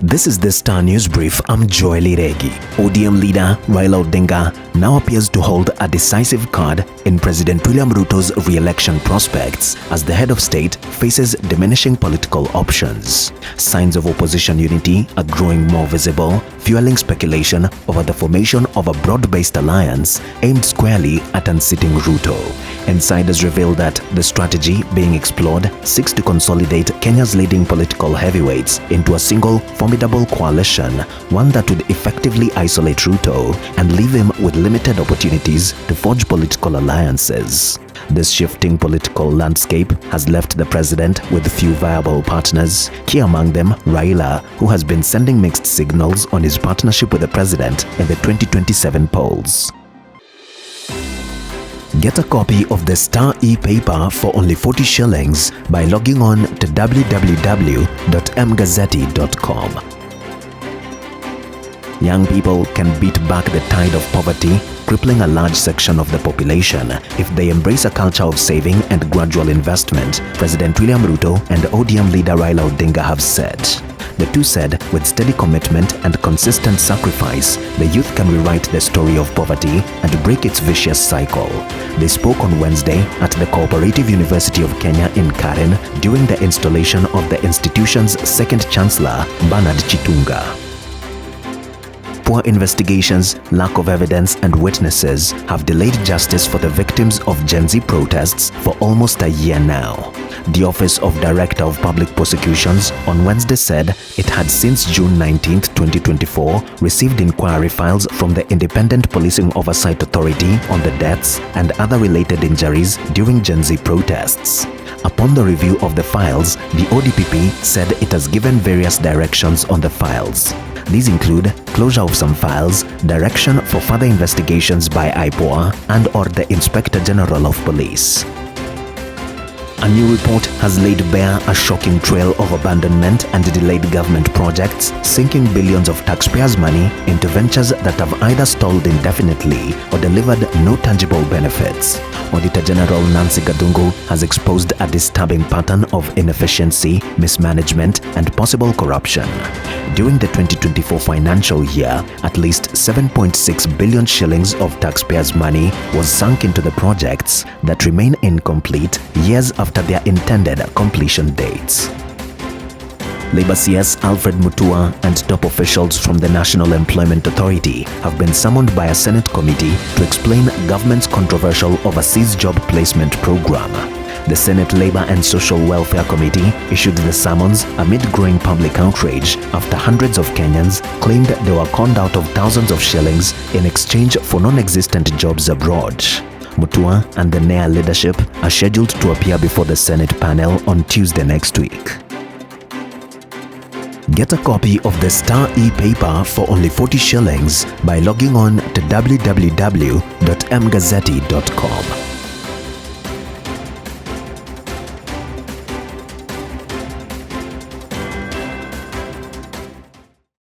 This is the Star News Brief. I'm Joy Liregi. ODM leader Raila Odinga now appears to hold a decisive card in President William Ruto's re-election prospects as the head of state faces diminishing political options. Signs of opposition unity are growing more visible, fueling speculation over the formation of a broad-based alliance aimed squarely at unseating Ruto. Insiders reveal that the strategy being explored seeks to consolidate Kenya's leading political heavyweights into a single formidable coalition, one that would effectively isolate Ruto and leave him with limited opportunities to forge political alliances. This shifting political landscape has left the president with few viable partners, key among them Raila, who has been sending mixed signals on his partnership with the president in the 2027 polls. Get a copy of the Star e-paper for only 40 shillings by logging on to www.mgazzetti.com. Young people can beat back the tide of poverty, crippling a large section of the population, if they embrace a culture of saving and gradual investment, President William Ruto and ODM leader Raila Odinga have said. The two said, with steady commitment and consistent sacrifice, the youth can rewrite the story of poverty and break its vicious cycle. They spoke on Wednesday at the Cooperative University of Kenya in Karen during the installation of the institution's second chancellor, Bernard Chitunga. Poor investigations, lack of evidence and witnesses have delayed justice for the victims of Gen Z protests for almost a year now. The Office of Director of Public Prosecutions on Wednesday said it had since June 19, 2024 received inquiry files from the Independent Policing Oversight Authority on the deaths and other related injuries during Gen Z protests. Upon the review of the files, the ODPP said it has given various directions on the files. These include closure of some files, direction for further investigations by IPOA and/or the Inspector General of Police. A new report has laid bare a shocking trail of abandonment and delayed government projects, sinking billions of taxpayers' money into ventures that have either stalled indefinitely or delivered no tangible benefits. Auditor General Nancy Gadungu has exposed a disturbing pattern of inefficiency, mismanagement, and possible corruption. During the 2024 financial year, at least 7.6 billion shillings of taxpayers' money was sunk into the projects that remain incomplete years after their intended completion dates. Labour CS Alfred Mutua and top officials from the National Employment Authority have been summoned by a Senate committee to explain government's controversial overseas job placement program. The Senate Labour and Social Welfare Committee issued the summons amid growing public outrage after hundreds of Kenyans claimed they were conned out of thousands of shillings in exchange for non-existent jobs abroad. Mutua and the NEA leadership are scheduled to appear before the Senate panel on Tuesday next week. Get a copy of the Star e-paper for only 40 shillings by logging on to www.mgazzetti.com.